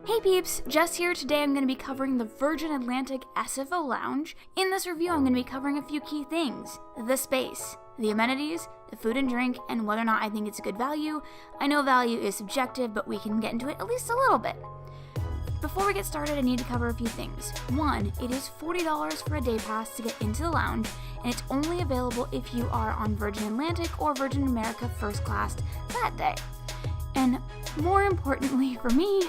Hey peeps, Jess here. Today I'm going to be covering the Virgin Atlantic SFO Lounge. In this review I'm going to be covering a few key things: the space, the amenities, the food and drink, and whether or not I think it's a good value. I know value is subjective, but we can get into it at least a little bit. Before we get started, I need to cover a few things. One, it is $40 for a day pass to get into the lounge, and it's only available if you are on Virgin Atlantic or Virgin America First Class that day. And more importantly for me,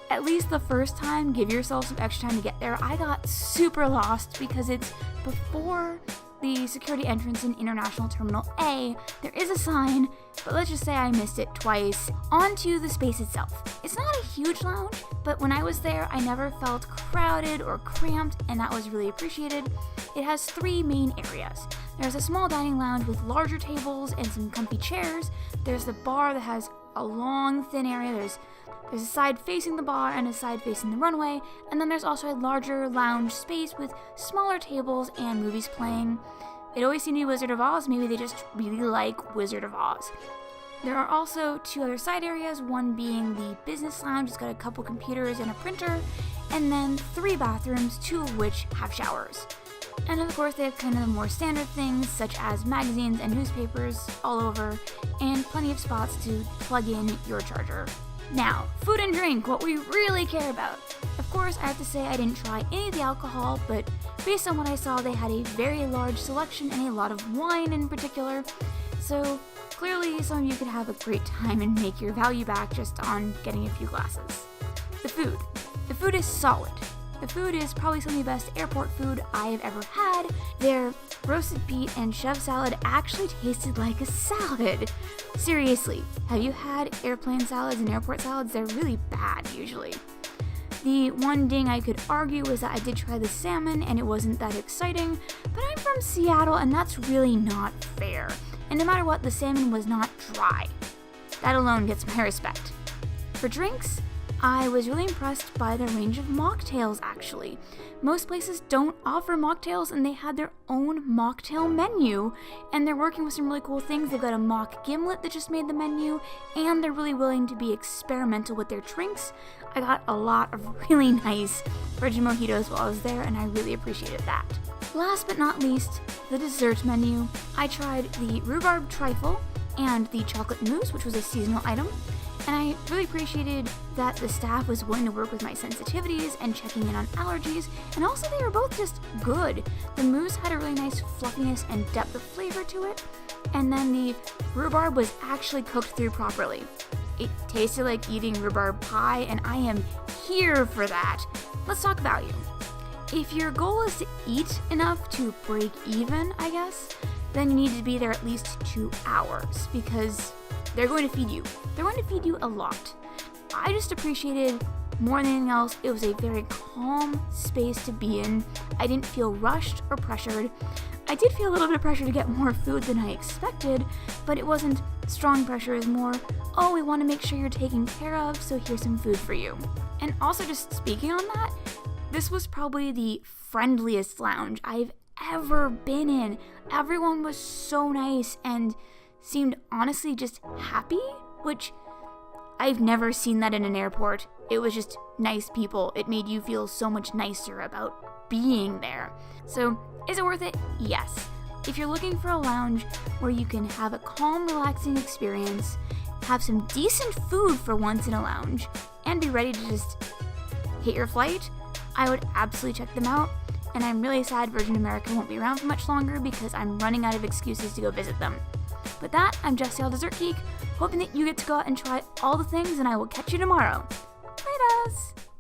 at least the first time, give yourself some extra time to get there. I got super lost because it's before the security entrance in International Terminal A. There is a sign, but let's just say I missed it twice. On to the space itself. It's not a huge lounge, but when I was there, I never felt crowded or cramped, and that was really appreciated. It has three main areas. There's a small dining lounge with larger tables and some comfy chairs. There's the bar that has a long, thin area. There's a side facing the bar and a side facing the runway, and then there's also a larger lounge space with smaller tables and movies playing. It always seemed to be Wizard of Oz. Maybe they just really like Wizard of Oz. There are also two other side areas, one being the business lounge. It's got a couple computers and a printer, and then three bathrooms, two of which have showers. And of course they have kind of the more standard things such as magazines and newspapers all over, and plenty of spots to plug in your charger. Now, food and drink, what we really care about. Of course, I have to say I didn't try any of the alcohol, but based on what I saw, they had a very large selection and a lot of wine in particular. So clearly some of you could have a great time and make your value back just on getting a few glasses. The food. The food is solid. The food is probably some of the best airport food I have ever had. Their roasted beet and chef salad actually tasted like a salad. Seriously, have you had airplane salads and airport salads? They're really bad usually. The one ding I could argue was that I did try the salmon and it wasn't that exciting, but I'm from Seattle and that's really not fair. And no matter what, the salmon was not dry. That alone gets my respect. For drinks, I was really impressed by the range of mocktails actually. Most places don't offer mocktails and they had their own mocktail menu, and they're working with some really cool things. They've got a mock gimlet that just made the menu, and they're really willing to be experimental with their drinks. I got a lot of really nice virgin mojitos while I was there, and I really appreciated that. Last but not least, the dessert menu. I tried the rhubarb trifle and the chocolate mousse, which was a seasonal item. And I really appreciated that the staff was willing to work with my sensitivities and checking in on allergies, and also they were both just good. The mousse had a really nice fluffiness and depth of flavor to it, and then the rhubarb was actually cooked through properly. It tasted like eating rhubarb pie, and I am here for that. Let's talk value. If your goal is to eat enough to break even, I guess, then you need to be there at least 2 hours, because they're going to feed you. They're going to feed you a lot. I just appreciated, more than anything else, it was a very calm space to be in. I didn't feel rushed or pressured. I did feel a little bit of pressure to get more food than I expected, but it wasn't strong pressure. It was more, oh, we want to make sure you're taken care of, so here's some food for you. And also, just speaking on that, this was probably the friendliest lounge I've ever been in. Everyone was so nice and seemed honestly just happy, which I've never seen that in an airport. It was just nice people. It made you feel so much nicer about being there. So, is it worth it? Yes. If you're looking for a lounge where you can have a calm, relaxing experience, have some decent food for once in a lounge, and be ready to just hit your flight, I would absolutely check them out. And I'm really sad Virgin America won't be around for much longer because I'm running out of excuses to go visit them. With that, I'm Jess, the Dessert Geek, hoping that you get to go out and try all the things, and I will catch you tomorrow. Bye, guys!